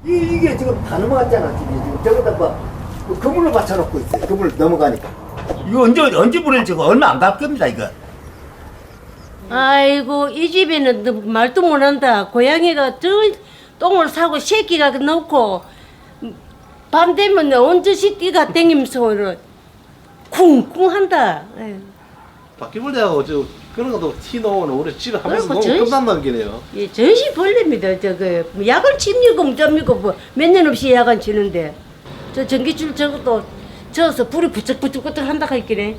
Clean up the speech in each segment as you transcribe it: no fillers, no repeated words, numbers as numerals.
이게 지금 다 넘어갔잖아. 지금 저기다 뭐 그물로 받쳐놓고 있어요. 그물 넘어가니까. 이거 언제 보낼 지금 얼마 안 갈 겁니다 이거. 아이고 이 집에는 말도 못한다. 고양이가 저 똥을 싸고 새끼가 넣고 밤 되면 언제시 띠가 땡기면서 쿵쿵 한다. 바퀴벌레하고 저 그런 것도 티 나오는 우리 집에 하면서 그리고 너무 끝난다는 게네요. 예, 전시 벌레입니다. 저거 야간 칩니까 뭐잡니까 몇 년 없이 야간 치는데 저 전기줄 저것도 저어서 불이 부쩍부쩍부쩍 한다 할기네.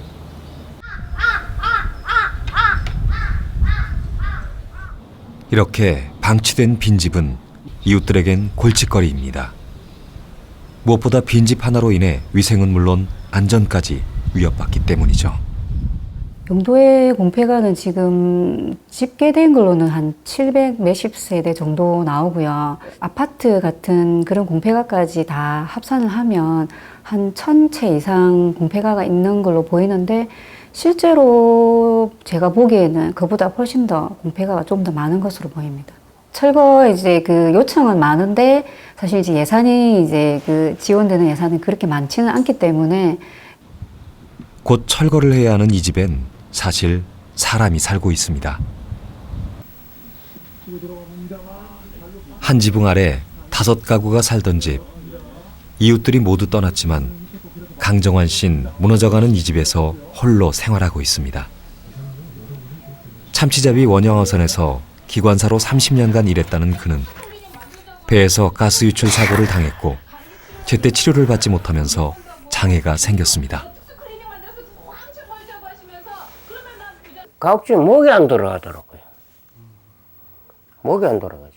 이렇게 방치된 빈집은 이웃들에겐 골칫거리입니다. 무엇보다 빈집 하나로 인해 위생은 물론 안전까지 위협받기 때문이죠. 용도의 공폐가는 지금 집계된 걸로는 한 700 몇십 세대 정도 나오고요. 아파트 같은 그런 공폐가까지 다 합산을 하면 한 1000채 이상 공폐가가 있는 걸로 보이는데 실제로 제가 보기에는 그보다 훨씬 더 공폐가가 좀 더 많은 것으로 보입니다. 철거 이제 그 요청은 많은데 사실 이제 예산이 이제 그 지원되는 예산이 그렇게 많지는 않기 때문에 곧 철거를 해야 하는 이 집엔 사실 사람이 살고 있습니다. 한 지붕 아래 5가구가 살던 집. 이웃들이 모두 떠났지만 강정환 씨는 무너져가는 이 집에서 홀로 생활하고 있습니다. 참치잡이 원양어선에서 기관사로 30년간 일했다는 그는 배에서 가스 유출 사고를 당했고 제때 치료를 받지 못하면서 장애가 생겼습니다. 가혹증 목이 안 돌아가더라고요. 목이 안 돌아가죠.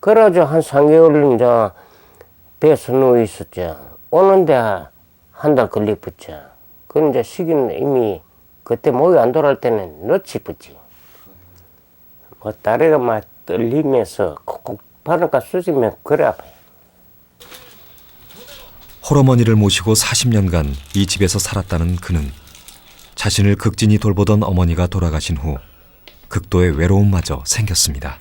그래가지고 한 3개월 이제 배에서 누워 있었죠. 오는데 한 달 걸리붙죠. 그건 이제 시기는 이미 그때 목이 안 돌아갈 때는 넣지 붙지. 뭐 다리가 막 떨리면서 콕콕 바늘가 쑤시면 그래 아파요. 홀어머니를 모시고 40년간 이 집에서 살았다는 그는 자신을 극진히 돌보던 어머니가 돌아가신 후 극도의 외로움마저 생겼습니다.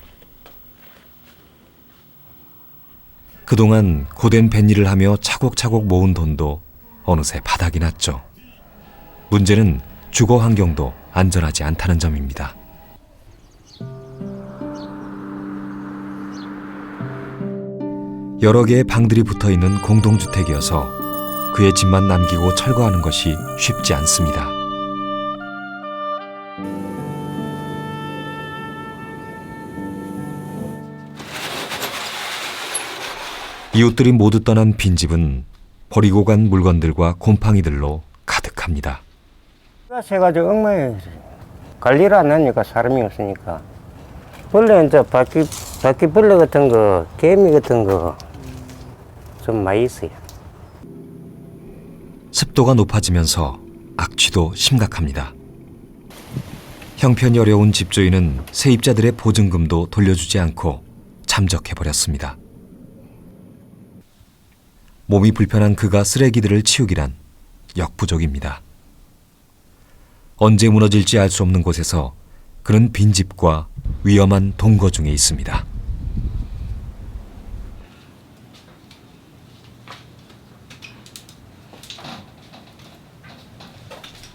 그동안 고된 뱃일을 하며 차곡차곡 모은 돈도 어느새 바닥이 났죠. 문제는 주거 환경도 안전하지 않다는 점입니다. 여러 개의 방들이 붙어있는 공동주택이어서 그의 집만 남기고 철거하는 것이 쉽지 않습니다. 이웃들이 모두 떠난 빈집은 버리고 간 물건들과 곰팡이들로 가득합니다. 해가지고 엉망이에요. 관리를 안 하니까 사람이 없으니까. 원래 이제 바퀴벌레 같은 거, 개미 같은 거 좀 많이 있어요. 습도가 높아지면서 악취도 심각합니다. 형편이 어려운 집주인은 세입자들의 보증금도 돌려주지 않고 잠적해버렸습니다. 몸이 불편한 그가 쓰레기들을 치우기란 역부족입니다. 언제 무너질지 알 수 없는 곳에서 그는 빈집과 위험한 동거 중에 있습니다.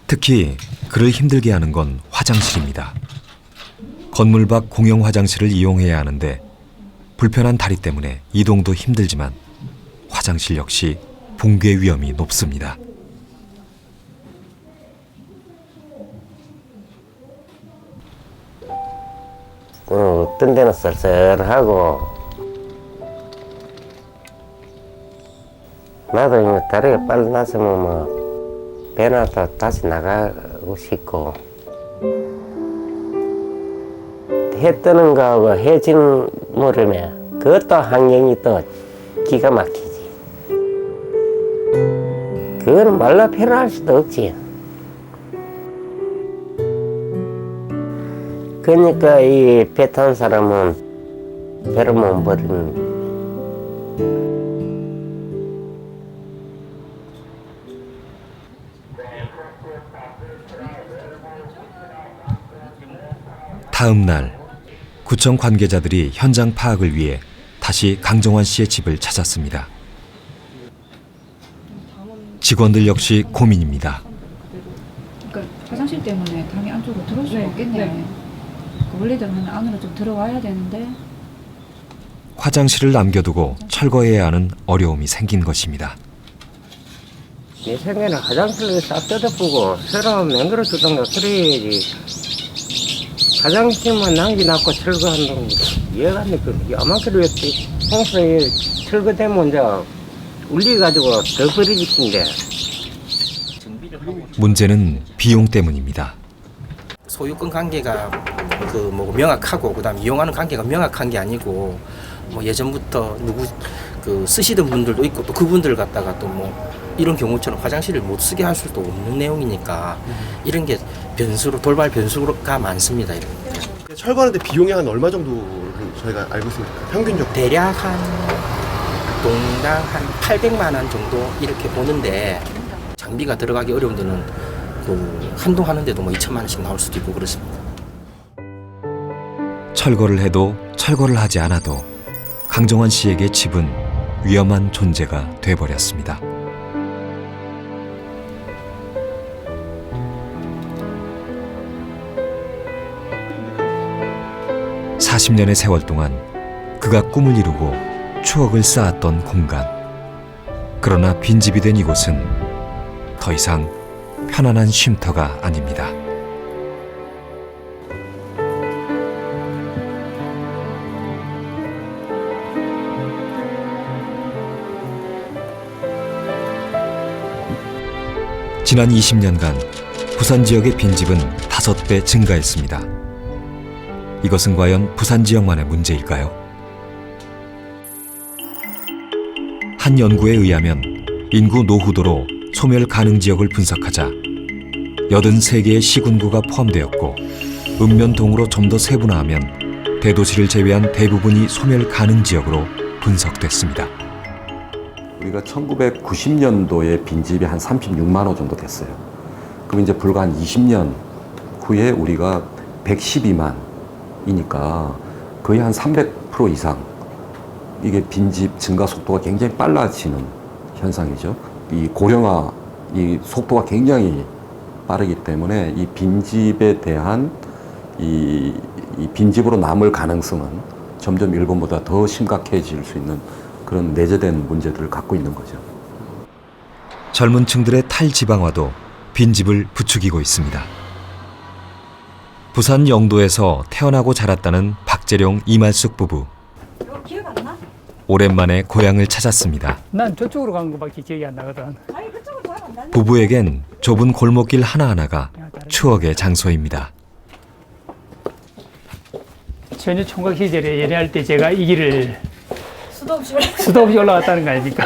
특히 그를 힘들게 하는 건 화장실입니다. 건물 밖 공용 화장실을 이용해야 하는데 불편한 다리 때문에 이동도 힘들지만 화장실 역시 붕괴 위험이 높습니다. 어떤 데는 썰썰하고 나도 이제 다리가 빨리 났으면 뭐 배나 다시 나가고 싶고 해 뜨는 거하고 해 지는 모르며 그것도 환경이 또 기가 막히지. 그거는 말로 표현할 수도 없지. 그러니까 이 배 탄 사람은 배를 못 버리는. 다음 날 구청 관계자들이 현장 파악을 위해 다시 강정환 씨의 집을 찾았습니다. 직원들 역시 고민입니다. 그러니까 화장실 때문에 당연히 안쪽으로 들어올 수가 없겠네. 원래대로는 안으로 좀 들어와야 되는데. 화장실을 남겨두고 철거해야 하는 어려움이 생긴 것입니다. 내 생각에는 화장실을 싹 뜯어보고 새로 만들어주던가 그래야지. 화장실만 남겨놓고 철거한다는 거 이해가 안 돼. 아마도 평소에 철거되면 이제 울려가지고 더 버려지긴데. 문제는 비용 때문입니다. 소유권 관계가 명확하고 그다음 이용하는 관계가 명확한 게 아니고 예전부터 쓰시던 분들도 있고 또 그분들 갖다가 또 이런 경우처럼 화장실을 못 쓰게 할 수도 없는 내용이니까 이런 게 돌발 변수가 많습니다. 이런 게. 철거하는데 비용이 한 얼마 정도를 저희가 알고 있습니까? 평균적으로 대략 한 동당 한 800만 원 정도 이렇게 보는데 장비가 들어가기 어려운 데는 한동하는데도 2천만 원씩 나올 수도 있고 그렇습니다. 철거를 해도 철거를 하지 않아도 강정환 씨에게 집은 위험한 존재가 돼버렸습니다. (40년의) 세월 동안 그가 꿈을 이루고 추억을 쌓았던 공간. 그러나 빈집이 된 이곳은 더 이상 편안한 쉼터가 아닙니다. 지난 20년간 부산 지역의 빈집은 5배 증가했습니다. 이것은 과연 부산 지역만의 문제일까요? 한 연구에 의하면 인구 노후도로 소멸 가능 지역을 분석하자 83개의 시군구가 포함되었고 읍면동으로 좀 더 세분화하면 대도시를 제외한 대부분이 소멸 가능 지역으로 분석됐습니다. 우리가 1990년도에 빈집이 한 36만 호 정도 됐어요. 그럼 이제 불과 한 20년 후에 우리가 112만이니까 거의 한 300% 이상 이게 빈집 증가 속도가 굉장히 빨라지는 현상이죠. 이 고령화 이 속도가 굉장히 빠르기 때문에 이 빈집에 대한 이 빈집으로 남을 가능성은 점점 일본보다 더 심각해질 수 있는 그런 내재된 문제들을 갖고 있는 거죠. 젊은 층들의 탈지방화도 빈집을 부추기고 있습니다. 부산 영도에서 태어나고 자랐다는 박재룡 이말숙 부부. 기억 안 나? 오랜만에 고향을 찾았습니다. 난 저쪽으로 가는 것밖에 기억이 안 나거든. 부부에겐 좁은 골목길 하나하나가 추억의 장소입니다. 전혀 총각 시절에 연애할 때 제가 이 길을 수도 없이 올라갔다는 거 아닙니까?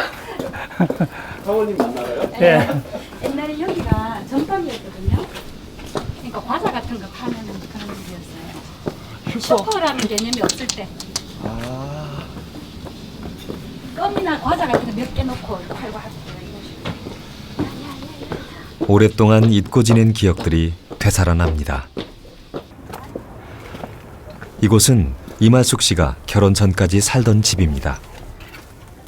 사모님 만나요? 네. 옛날에 여기가 전방이었거든요. 그러니까 과자 같은 거 파는 그런 집이었어요. 슈퍼라는 개념이 없을 때. 껌이나 과자 같은 거 몇 개 넣고 팔고 하셨어요. 오랫동안 잊고 지낸 기억들이 되살아납니다. 이곳은 이말숙 씨가 결혼 전까지 살던 집입니다.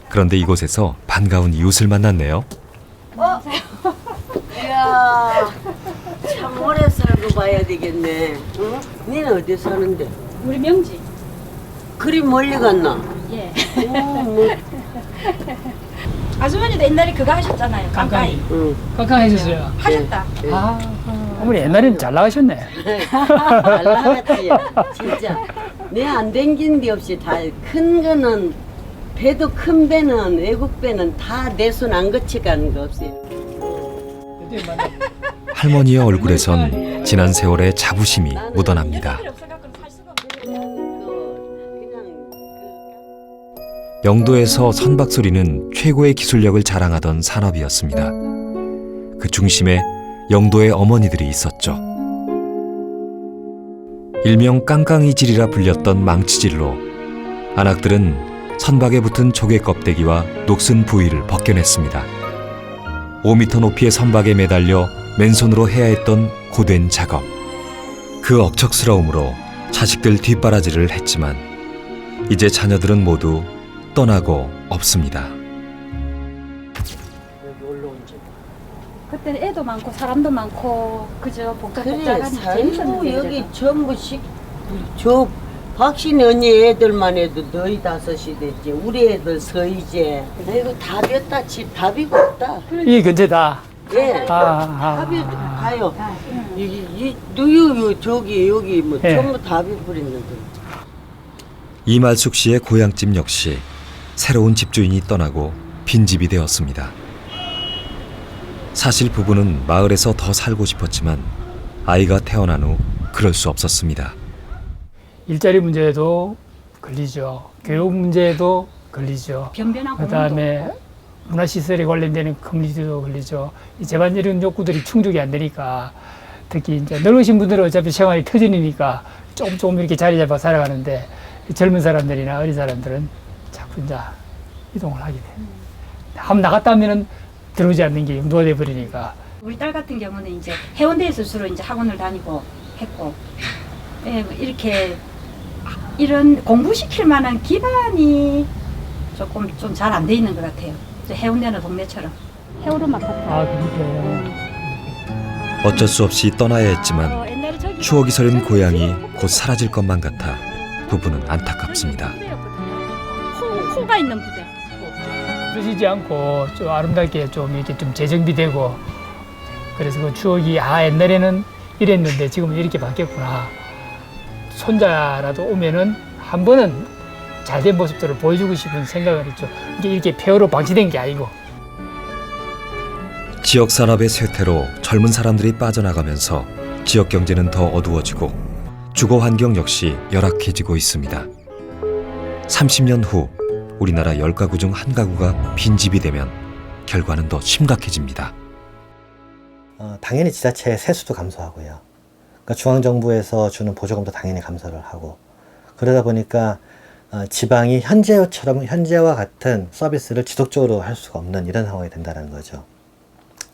그런데 이곳에서 반가운 이웃을 만났네요. 이야, 참 오래 살고 봐야 되겠네. 응? 니는 어디 사는데? 우리 명지. 그리 멀리 갔나? 예. 뭐. 아주머니도 옛날에 그거 하셨잖아요. 깜깜이. 응. 깜깜해졌어요. 하셨다. 어머니 옛날에는 잘 나가셨네. 잘 나갔지. 진짜. 내 안 댕긴 데 없이 다 큰 거는 배도 큰 배는 외국 배는 다 내 손 안 거치 가는 거 없어요. 할머니의 얼굴에선 지난 세월의 자부심이 묻어납니다. 영도에서 선박소리는 최고의 기술력을 자랑하던 산업이었습니다. 그 중심에 영도의 어머니들이 있었죠. 일명 깡깡이질이라 불렸던 망치질로 안악들은 선박에 붙은 조개 껍데기와 녹슨 부위를 벗겨냈습니다. 5m 높이의 선박에 매달려 맨손으로 해야 했던 고된 작업. 그 억척스러움으로 자식들 뒷바라지를 했지만 이제 자녀들은 모두 떠나고 없습니다. 그때 애도 많고 사람도 많고 그저 그래 복잡복잡한 살고 여기 전부 저 박신이 언니 애들만 해도 너희 5이 됐지. 우리 애들 서이제. 내가 답이었다. 집 답이가 없다. 이 근처다. 예. 답이 가요. 저기 여기 뭐 예. 전부 답이 버렸는데. 이말숙 씨의 고향집 역시 새로운 집주인이 떠나고 빈집이 되었습니다. 사실 부부는 마을에서 더 살고 싶었지만 아이가 태어난 후 그럴 수 없었습니다. 일자리 문제도 걸리죠. 교육 문제도 걸리죠. 변변한 그다음에 문화시설에 관련되는 커뮤니티도 걸리죠. 이 재반적인 욕구들이 충족이 안 되니까 특히 이제 늙으신 분들은 어차피 생활이 터지니까 조금 이렇게 자리 잡아 살아가는데 젊은 사람들이나 어린 사람들은 자꾸 이제 이동을 하게 돼요. 한번 나갔다 하면은 들어오지 않는 게 용도가 돼 버리니까. 우리 딸 같은 경우는 이제 해운대에서 주로 이제 학원을 다니고 했고, 예, 이렇게 이런 공부시킬 만한 기반이 조금 좀 잘 안 돼 있는 것 같아요. 해운대는 동네처럼. 해오름 아파트. 그래요. 어쩔 수 없이 떠나야 했지만 추억이 서린 고향이 곧 사라질 것만 같아 부부는 안타깝습니다. 호가 있는 부대. 쓰시지 않고 좀 아름답게 좀 이렇게 좀 재정비되고 그래서 그 추억이 옛날에는 이랬는데 지금은 이렇게 바뀌었구나. 손자라도 오면은 한 번은 잘된 모습들을 보여주고 싶은 생각을 했죠. 이게 이렇게 폐허로 방치된 게 아니고. 지역 산업의 쇠퇴로 젊은 사람들이 빠져나가면서 지역 경제는 더 어두워지고 주거 환경 역시 열악해지고 있습니다. 30년 후 우리나라 10가구 중 1가구가 빈집이 되면 결과는 더 심각해집니다. 당연히 지자체의 세수도 감소하고요. 그러니까 중앙정부에서 주는 보조금도 당연히 감소를 하고 그러다 보니까 지방이 현재와 같은 서비스를 지속적으로 할 수가 없는 이런 상황이 된다는 거죠.